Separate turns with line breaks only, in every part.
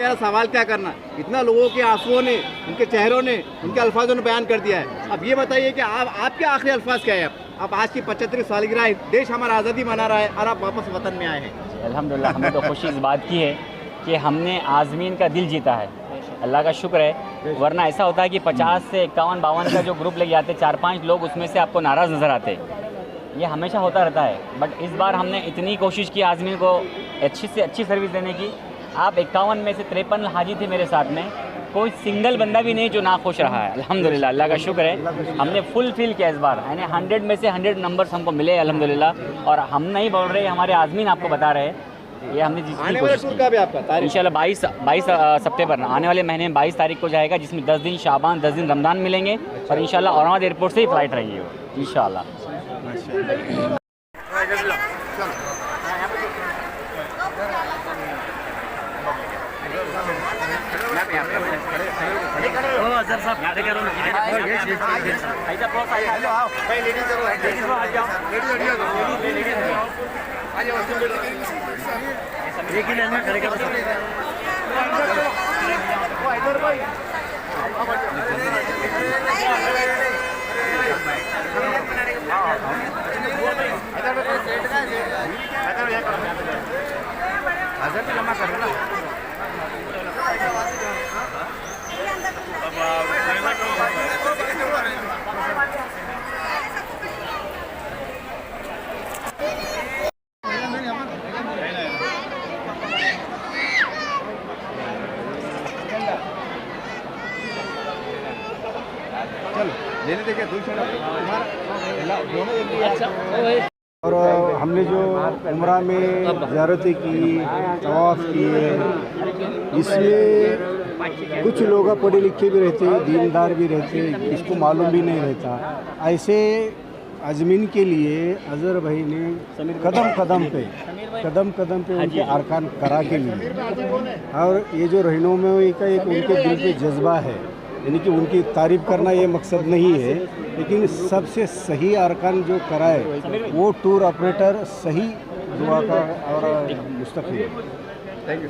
मेरा सवाल क्या करना, इतना लोगों के आंसुओं ने, उनके चेहरों ने, उनके अल्फाजों ने बयान कर दिया है। अब ये बताइए कि आपके आखिरी अल्फाज क्या है? अब आज की 75वीं सालगिरह है, देश हमारा आज़ादी मना रहा है और आप वापस वतन में आए हैं।
अल्हम्दुलिल्लाह, हमें तो खुशी इस बात की है कि हमने आज़मीन का दिल जीता है, अल्लाह का शुक्र है। वरना ऐसा होता है कि 50 से 51-52 का जो ग्रुप लेके आते 4-5 लोग, उसमें से आपको नाराज़ नज़र आते। ये हमेशा होता रहता है, बट इस बार हमने इतनी कोशिश की आज़मीन को अच्छी से अच्छी सर्विस देने की। आप 51 में से 53 हाजी थे मेरे साथ में, कोई सिंगल बंदा भी नहीं जो ना खुश रहा है। अल्हम्दुलिल्लाह, अल्लाह का शुक्र है, हमने फुल फिल किया इस बार। यानी 100 में से 100 नंबर्स हमको मिले अल्हम्दुलिल्लाह। और हम नहीं बोल रहे, हमारे आज़मीन आपको बता रहे हैं, ये हमने
आने वाला टूर का भी आपका
इंशाल्लाह 22 सितंबर आने वाले महीने में 22 तारीख को जाएगा, जिसमें 10 दिन शाबान 10 दिन रमज़ान मिलेंगे। और इंशाल्लाह औरंगाबाद एयरपोर्ट से ही फ़्लाइट रहेगी वो इंशाल्लाह।
और हमने जो उम्रा में ज़ियारतें की, तवाफ़ किए, इसमें कुछ लोग पढ़े लिखे भी रहते, दीनदार भी रहते, इसको मालूम भी नहीं रहता। ऐसे आज़मीन के लिए अज़हर भाई ने कदम कदम पे उनके अरकान करा के लिए, और ये जो रहनुमाई का एक उनके दिल पे जज्बा है, यानी कि उनकी तारीफ़ करना ये मकसद नहीं है, लेकिन सबसे सही अरकान जो कराए वो टूर ऑपरेटर सही दुआ का और मुस्तक़िल है।
Thank you.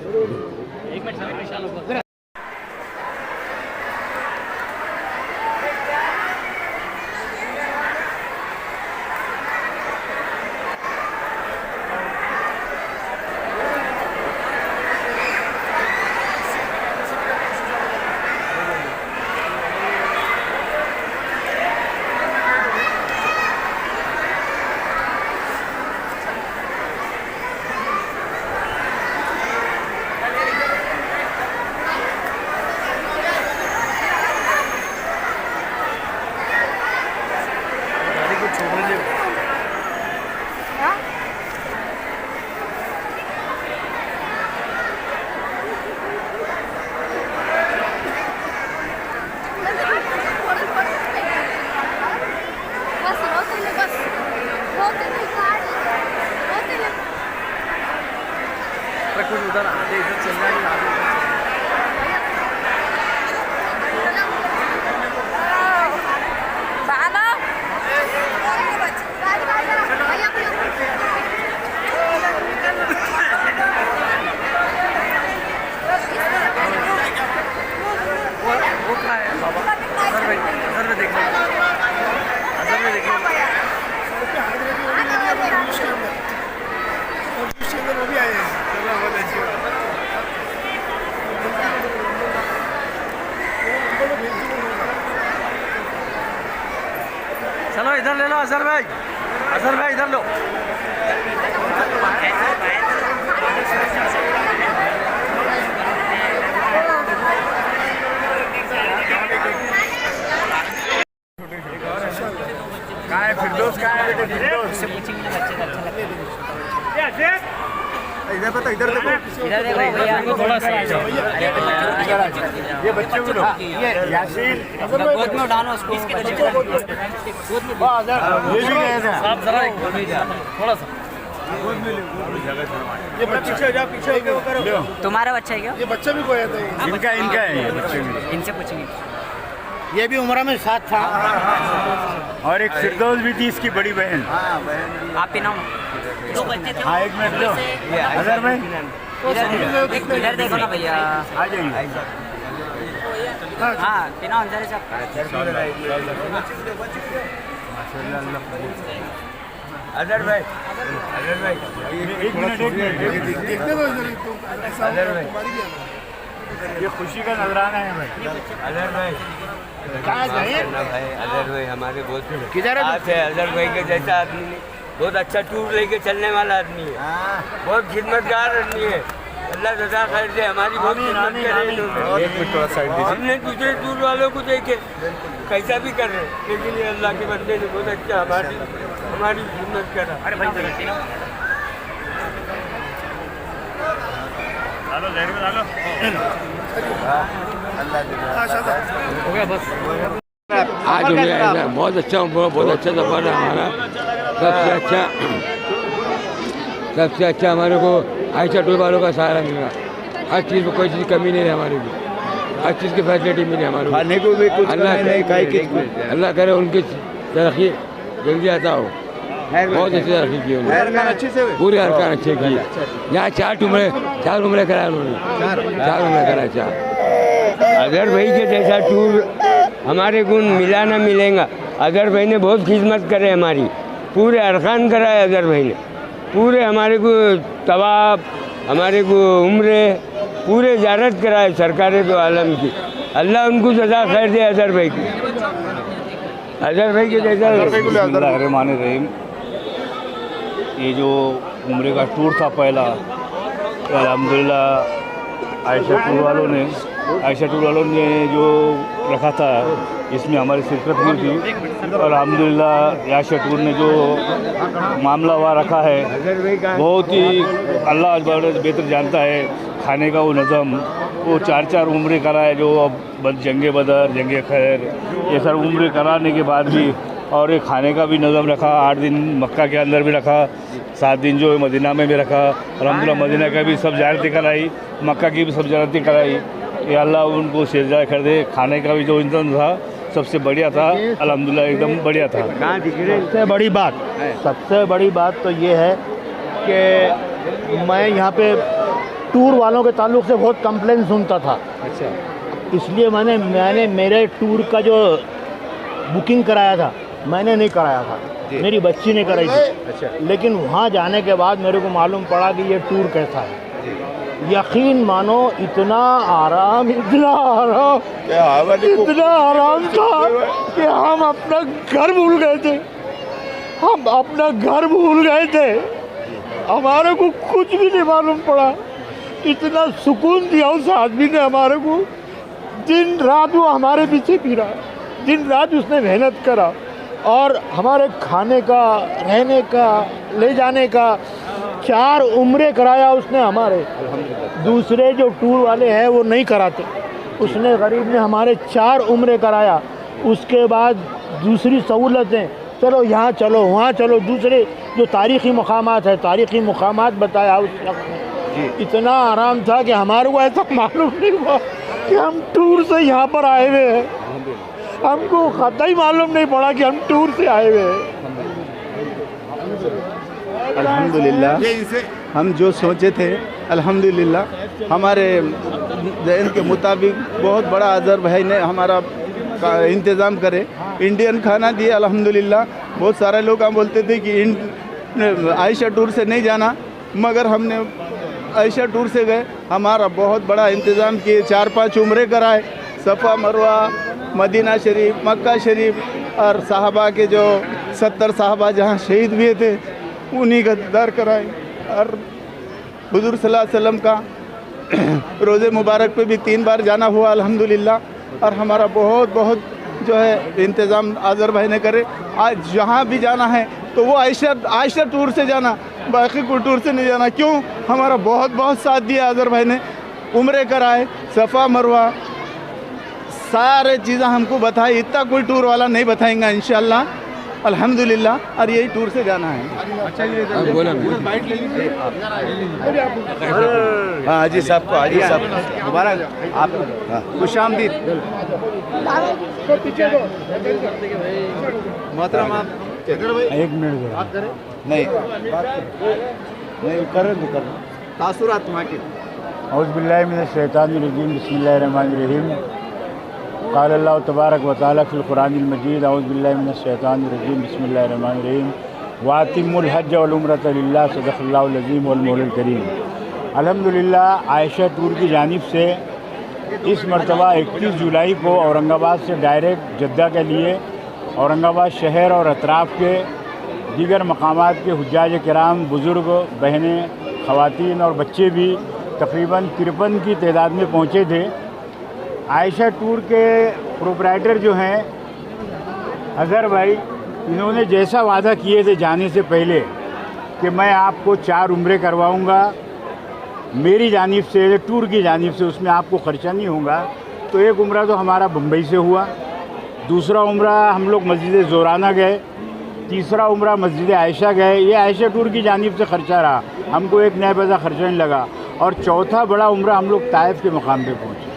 कुछ उधर आते इधर चल रहा है। चलो इधर ले लो अजहर भाई इधर लो।
काय फिरदौस काय इधर पता इधर देखो
भैया थोड़ा सा
ये बच्चे को ये यासीन
गोद में डालो उसको।
ये भी गए थे
आप जरा थोड़ा सा
ये बच्चे पीछे करो।
तुम्हारा बच्चा है क्या?
ये बच्चा भी कोया था इनका है ये बच्चे भी।
इनसे पूछेंगे।
ये भी उम्र में साथ था
और एक फिरदौस भी थी इसकी बड़ी बहन।
आप पिनाओ। दो बच्चे थे।
हाँ एक मिनट लो अजहर भाई
इधर देखो ना भैया।
आ जाइए।
हाँ बिना अंदर से
अजहर भाई, अजहर भाई, एक मिनट अजहर भाई, ये खुशी का नजराना है भाई। अजहर भाई कहाँ गए भाई? अजहर भाई हमारे बहुत किधर है? अजहर भाई के जैसा आदमी नहीं, बहुत अच्छा टूर लेके चलने वाला आदमी है, बहुत खिदमतगार आदमी है। अल्लाह जज़ा खैर दे, हमारी बहुत खिदमत करे इन्होंने।
एक मिनट थोड़ा साइड दीजिए।
हमने दूसरे टूर वालों को देखे कैसा भी कर रहे हैं, लेकिन ये अल्लाह के बंदे ने बहुत अच्छा हमारी खिदमत करा। अरे भाई
आज बहुत अच्छा सफर है हमारा। सबसे अच्छा हमारे को आयशा टूर वालों का सहारा मिला। हर चीज़ में कोई चीज़ की कमी नहीं है हमारे को, हर चीज़ की फैसिलिटी मिली हमारे को।
खाने को भी कुछ
अल्लाह करे उनकी तरक्की जल्दी आता हो। बहुत अच्छी तरक्की की उन्होंने,
अच्छे से
पूरे अरकान अच्छे किए। यहाँ चार उम्रे कराए उन्होंने, 4 उम्रे कराए 4।
अजहर भाई के जैसा टूर हमारे को मिला ना मिलेगा। अजहर भाई ने बहुत खिदमत करे हमारी, पूरे अरकान कराए अजहर भाई ने, पूरे हमारे को तवाफ, हमारे को उम्रे, पूरे ज़ियारत कराए सरकार दो आलम की। अल्लाह उनको सजा खैर दे अजहर भाई की, अजहर भाई के जैसा।
बिस्मिल्लाहिर्रहमानिर्रहीम। ये जो उम्रे का टूर था पहला, अल्हम्दुलिल्लाह आयशा टूर वालों ने जो रखा था, इसमें हमारी शिरकत हुई थी। और अल्हम्दुलिल्लाह आयशा टूर ने जो मामला वहाँ रखा है, बहुत ही अल्लाह बेहतर जानता है। खाने का वो नज़म, वो 4 उम्रे कराए, जो अब जंगे बदर, जंगे खैर, ये सब उम्रे कराने के बाद भी, और ये खाने का भी नज़म रखा। 8 दिन मक्का के अंदर भी रखा, 7 दिन जो है मदीना में भी रखा। अल्हम्दुलिल्लाह मदीना का भी सब ज़ियारतें कराई, मक्का की भी सब ज़ियारतें कराई। ये अल्लाह उनको शेरजा कर दे। खाने का भी जो इंतज़ाम था सबसे बढ़िया था, अल्हम्दुलिल्लाह एकदम बढ़िया था।
सबसे बड़ी बात तो ये है कि मैं यहाँ पे टूर वालों के ताल्लुक से बहुत कंप्लेन सुनता था।
अच्छा,
इसलिए मैंने मेरे टूर का जो बुकिंग कराया था, मैंने नहीं कराया था, मेरी बच्ची ने कराई थी।
अच्छा,
लेकिन वहाँ जाने के बाद मेरे को मालूम पड़ा कि ये टूर कैसा है। यकीन मानो इतना आराम था कि हम अपना घर भूल गए थे। हमारे को कुछ भी नहीं मालूम पड़ा, इतना सुकून दिया उस आदमी ने हमारे को। दिन रात वो हमारे पीछे फिरा, दिन रात उसने मेहनत करा, और हमारे खाने का, रहने का, ले जाने का 4 उम्रे कराया उसने हमारे। दूसरे जो टूर वाले हैं वो नहीं कराते, उसने गरीब ने हमारे 4 उम्रे कराया। उसके बाद दूसरी सहूलतें, चलो यहाँ चलो वहाँ चलो, दूसरे जो तारीख़ी मकामात है, तारीख़ी मकामात बताया उस वक्त में। इतना आराम था कि हमारे को ऐसा मालूम नहीं हुआ कि हम टूर से यहाँ पर आए हुए हैं। हमको कतई मालूम नहीं पड़ा कि हम टूर से आए हुए हैं।
अल्हम्दुलिल्लाह हम जो सोचे थे, अल्हम्दुलिल्लाह हमारे जहन के मुताबिक बहुत बड़ा अजहर भाई ने हमारा इंतज़ाम करे, इंडियन खाना दिए अल्हम्दुलिल्लाह। बहुत सारे लोग हम बोलते थे कि आयशा टूर से नहीं जाना, मगर हमने आयशा टूर से गए, हमारा बहुत बड़ा इंतज़ाम किए। 4-5 उम्रे कराए, सफ़ा मरवा, मदीना शरीफ, मक्का शरीफ, और साहबा के जो 70 साहबा जहाँ शहीद हुए थे उन्हीं का दीदार कराए। और हुजूर सल्लल्लाहु अलैहि वसल्लम का रोज़े मुबारक पे भी 3 बार जाना हुआ अल्हम्दुलिल्लाह। और हमारा बहुत जो है इंतज़ाम आज़र भाई ने करे। आज जहाँ भी जाना है तो वो आयशा टूर से जाना, बाकी कोई टूर से नहीं जाना। क्यों? हमारा बहुत साथ दिया आज़र भाई ने। उम्रे कराए, सफ़ा मरवा, सारे चीज़ें हमको बताई, इतना कोई टूर वाला नहीं बताएंगा इंशाअल्लाह अल्हम्दुलिल्लाह। और यही टूर से जाना है। अच्छा ये बोला हाँ हाजी साहब को, हाजी साहब मुबारक, आप खुशामदीद। मोहतरम आप 1 मिनट नहीं करें तो कर
तासुरात वहाँ के।
औज़ुबिल्लाहिमिनश्शैतानिर्रजीम बिस्मिल्लाहिर्रहमानिर्रहीम क़ाल अल्लाहु तबारक व तआला फ़िल क़ुरानिल मजीद औज़ुबिल्लाहिमिनश्शैतानिर्रजीम बिस्मिल्लाहिर्रहमानिर्रहीम वातिमुल हज्ज वल उम्रता लिल्लाह सदक़ल्लाहुल अज़ीम वल मौलुल करीम। अल्हम्दुलिल्लाह आयशा टूर की जानिब से इस मरतबा 31 जुलाई को औरंगाबाद से डायरेक्ट जद्दा के लिए औरंगाबाद शहर और अतराफ़ के दीगर मकामात के हुज्जाज किराम, बुज़ुर्ग, बहनें, ख़वातीन और बच्चे भी तकरीबन 53 की तादाद में पहुँचे थे। आयशा टूर के प्रोप्राइटर जो हैं अज़हर भाई, इन्होंने जैसा वादा किए थे जाने से पहले कि मैं आपको 4 उम्रे करवाऊँगा मेरी जानिब से, टूर की जानिब से, उसमें आपको ख़र्चा नहीं होगा। तो एक उम्रा तो हमारा बम्बई से हुआ, दूसरा उम्रा हम लोग मस्जिद ज़ोराना गए, तीसरा उम्रा मस्जिद आयशा गए। ये आयशा टूर की जानिब से ख़र्चा रहा, हमको एक नया पैसा ख़र्चा नहीं लगा। और चौथा बड़ा उम्रा हम लोग ताइफ के मकाम पे पहुँचे,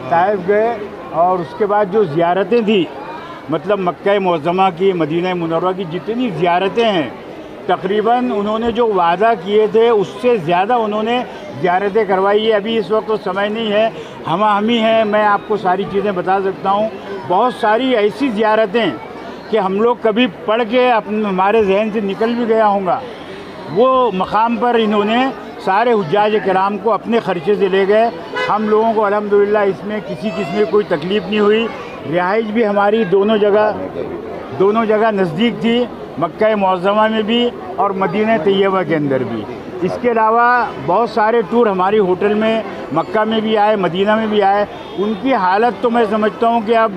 ताइफ गए और उसके बाद जो ज़ियारतें थी, मतलब मक्का मुअज़्ज़मा की, मदीना मुनव्वरा की जितनी ज़ियारतें हैं, तकरीबन उन्होंने जो वादा किए थे उससे ज़्यादा उन्होंने ज़ियारतें करवाई है। अभी इस वक्त तो समय नहीं है, हमी है, मैं आपको सारी चीज़ें बता सकता हूँ। बहुत सारी ऐसी ज़ियारतें कि हम लोग कभी पढ़ के हमारे जहन से निकल भी गया होगा, वो मकाम पर इन्होंने सारे हुज्जाज किराम को अपने ख़र्चे से ले गए। हम लोगों को अल्हम्दुलिल्लाह इसमें किसी किस्म की कोई तकलीफ़ नहीं हुई। रिहाइश भी हमारी दोनों जगह नज़दीक थी, मक्का मुअज़्ज़मा में भी और मदीना तैयबा के अंदर भी। इसके अलावा बहुत सारे टूर हमारी होटल में मक्का में भी आए, मदीना में भी आए। उनकी हालत तो मैं समझता हूँ कि अब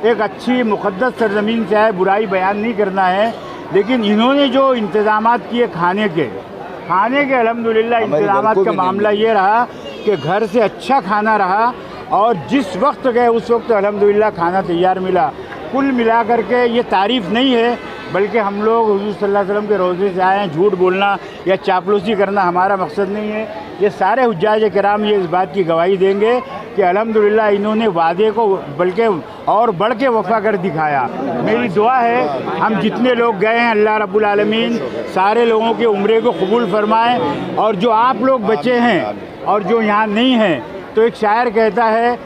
एक अच्छी मुक़द्दस सरज़मीन से आए, बुराई बयान नहीं करना है, लेकिन इन्होंने जो इंतज़ामात किए खाने के अल्हम्दुलिल्लाह इंतज़ामात का मामला ये रहा कि घर से अच्छा खाना रहा और जिस वक्त गए उस वक्त अल्हम्दुलिल्लाह खाना तैयार मिला। कुल मिला करके ये तारीफ़ नहीं है, बल्कि हम लोग हुज़ूर सल्लल्लाहु अलैहि वसल्लम के रोज़े से आए हैं। झूठ बोलना या चापलूसी करना हमारा मकसद नहीं है। ये सारे हुज्जाज किराम ये इस बात की गवाही देंगे कि अल्हम्दुलिल्लाह इन्होंने वादे को बल्कि और बढ़ के वफ़ा कर दिखाया। मेरी दुआ है हम जितने लोग गए हैं अल्लाह रब्बुल आलमीन सारे लोगों के उम्रे को कबूल फरमाए। और जो आप लोग बचे हैं और जो यहाँ नहीं हैं, तो एक शायर कहता है,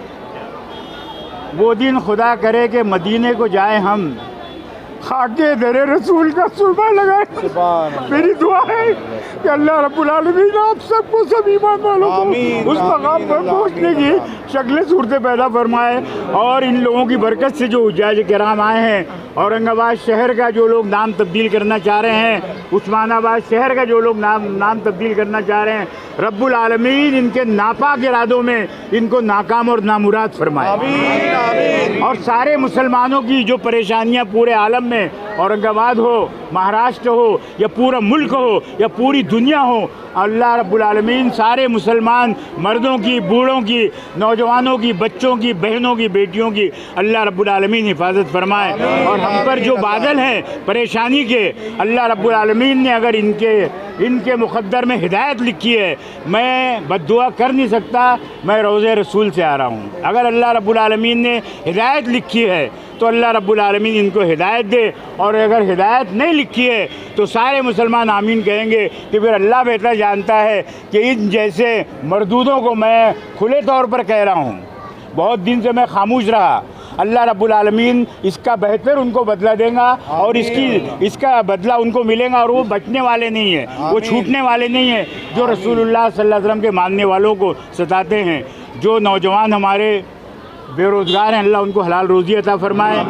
वो दिन खुदा करे कि मदीने को जाए हम, खाके दरे रसूल का सुरमा लगाए। मेरी दुआ है कि अल्लाह रब्बुल आलमीन आप सबको, सब ईमान वालों को उस मकाम पर पहुँचने की शक्ल सूरतें पैदा फरमाए। और इन लोगों की बरकत से जो हुज्जाज किराम आए हैं, औरंगाबाद शहर का जो लोग नाम तब्दील करना चाह रहे हैं, उस्मानाबाद शहर का जो लोग नाम तब्दील करना चाह रहे हैं, रब्बुल आलमीन इनके नापाक इरादों में इनको नाकाम और नामुराद फरमाए। और सारे मुसलमानों की जो परेशानियां पूरे आलम में, औरंगाबाद हो, महाराष्ट्र हो या पूरा मुल्क हो या पूरी दुनिया हो, अल्लाह रब्बुल आलमीन सारे मुसलमान मर्दों की, बूढ़ों की, नौजवानों की, बच्चों की, बहनों की, बेटियों की अल्लाह रब्बुल आलमीन हिफाजत फरमाए। और हम पर जो बादल हैं परेशानी के, अल्लाह रब्बुल आलमीन ने अगर इनके मुक़द्दर में हिदायत लिखी है, मैं बद्दुआ कर नहीं सकता, मैं रोज़े रसूल से आ रहा हूँ। अगर अल्लाह रब्बुल आलमीन ने हिदायत लिखी है तो अल्लाह रब्बुल आलमीन इनको हिदायत दे, और अगर हिदायत नहीं लिखी है तो सारे मुसलमान आमीन कहेंगे कि फिर अल्लाह बेहतर जानता है कि इन जैसे मरदूदों को मैं खुले तौर पर कह रहा हूँ। बहुत दिन से मैं खामोश रहा, अल्लाह रब्बुल आलमीन इसका बेहतर उनको बदला देगा और इसका बदला उनको मिलेगा। और वो बचने वाले नहीं है, वो छूटने वाले नहीं है जो रसूलुल्लाह सल्लल्लाहु अलैहि वसल्लम के मानने वालों को सताते हैं। जो नौजवान हमारे बेरोज़गार हैं, अल्लाह उनको हलाल रोज़ी अता फरमाए।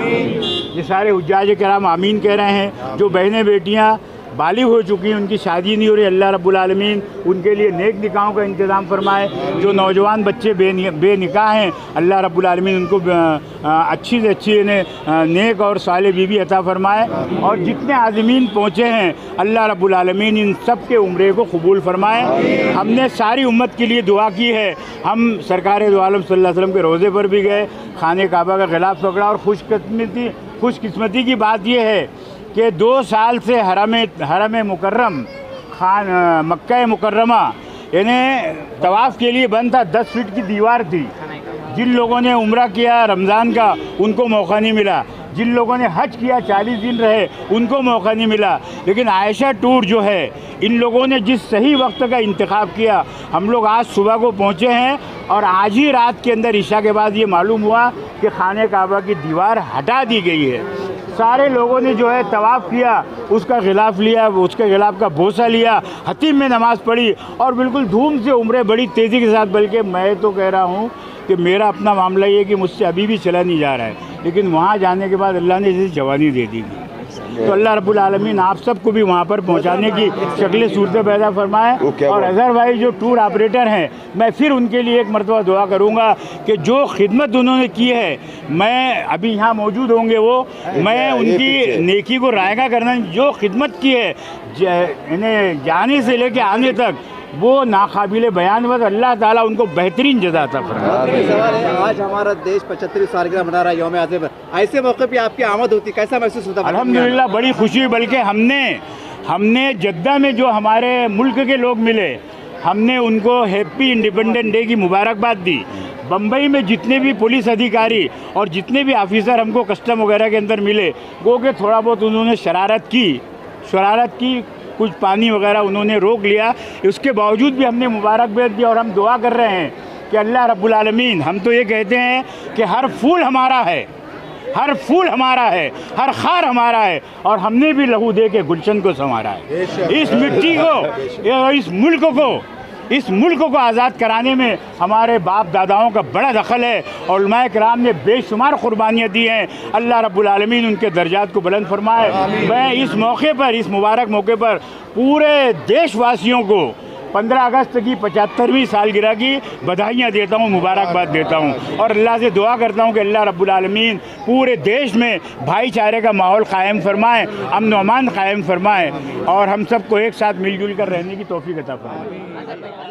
ये सारे हुज्जाज किराम आमीन कह रहे हैं। जो बहनें बेटियाँ बालिग हो चुकी हैं, उनकी शादी नहीं हो रही, अल्लाह रब्बुल आलमीन उनके लिए नेक निकाहों का इंतज़ाम फरमाए। जो नौजवान बच्चे बेनिकाह हैं, अल्लाह रब्बुल आलमीन उनको अच्छी से अच्छी नेक और साले बीवी अता फरमाए। और जितने आज़मीन पहुँचे हैं, अल्लाह रब्बुल आलमीन इन सब के उम्रे को कबूल फरमाए। हमने सारी उम्मत के लिए दुआ की है। हम सरकार दो आलम सल्लल्लाहु अलैहि वसल्लम के रोज़े पर भी गए, खाने काबा का गिलाफ पकड़ा। और खुशकिस्मती की बात यह है कि 2 साल से हरम मुकर्रम मक्का मुकर्रमा यानी तवाफ़ के लिए बंद था। 10 फीट की दीवार थी। जिन लोगों ने उम्रा किया रमज़ान का, उनको मौका नहीं मिला। जिन लोगों ने हज किया 40 दिन रहे उनको मौका नहीं मिला। लेकिन आयशा टूर जो है, इन लोगों ने जिस सही वक्त का इंतखाब किया, हम लोग आज सुबह को पहुँचे हैं और आज ही रात के अंदर ईशा के बाद ये मालूम हुआ कि खाने काबा की दीवार हटा दी गई है। सारे लोगों ने जो है तवाफ़ किया, उसका गिलाफ लिया, उसके गिलाफ का बोसा लिया, हतीम में नमाज़ पढ़ी और बिल्कुल धूम से उम्रें बड़ी तेज़ी के साथ। बल्कि मैं तो कह रहा हूँ कि मेरा अपना मामला ये कि मुझसे अभी भी चला नहीं जा रहा है, लेकिन वहाँ जाने के बाद अल्लाह ने जैसे जवानी दे दी। तो अल्लाह रब्बुल आलमीन आप सबको भी वहाँ पर पहुँचाने की शक्ल सूरत पैदा फरमाए। और अज़हर भाई जो टूर ऑपरेटर हैं, मैं फिर उनके लिए एक मरतबा दुआ करूँगा कि जो खिदमत उन्होंने की है, मैं अभी यहाँ मौजूद होंगे वो, मैं उनकी नेकी को रायगा करना, जो खिदमत की है इन्हें जाने से लेके आने तक, वो नाकाबिले बयान बस। अल्लाह ताला उनको बेहतरीन जज़ा अता फरमाए।
सवाल है, आज हमारा देश 75वीं सालगिरह मना रहा है, यौम आज़ादी पर, ऐसे मौके पे आपकी आमद होती, कैसा महसूस होता?
अल्हम्दुलिल्लाह बड़ी खुशी हुई। बल्कि हमने जद्दा में जो हमारे मुल्क के लोग मिले, हमने उनको हैप्पी इंडिपेंडेंस डे की मुबारकबाद दी। बम्बई में जितने भी पुलिस अधिकारी और जितने भी ऑफिसर हमको कस्टम वगैरह के अंदर मिले, वो कि थोड़ा बहुत उन्होंने शरारत की, कुछ पानी वगैरह उन्होंने रोक लिया, उसके बावजूद भी हमने मुबारकबाद दी। और हम दुआ कर रहे हैं कि अल्लाह रब्बुल आलमीन, हम तो ये कहते हैं कि हर फूल हमारा है, हर फूल हमारा है, हर खार हमारा है, और हमने भी लहू दे के गुलशन को संवारा है। इस मिट्टी को, इस मुल्क को आज़ाद कराने में हमारे बाप दादाओं का बड़ा दखल है और उलमाए किराम ने बेशुमार कुर्बानियाँ दी हैं। अल्लाह रब्बुल आलमीन उनके दर्जात को बुलंद फरमाए। मैं इस मौके पर, इस मुबारक मौके पर पूरे देशवासियों को 15 अगस्त की 75वीं सालगिरह की बधाइयाँ देता हूँ, मुबारकबाद देता हूँ और अल्लाह से दुआ करता हूँ कि अल्लाह रब्बुल आलमीन पूरे देश में भाईचारे का माहौल कायम फरमाए, अमन व अमान कायम फरमाए और हम सबको एक साथ मिलजुल कर रहने की तौफीक अता फरमाए।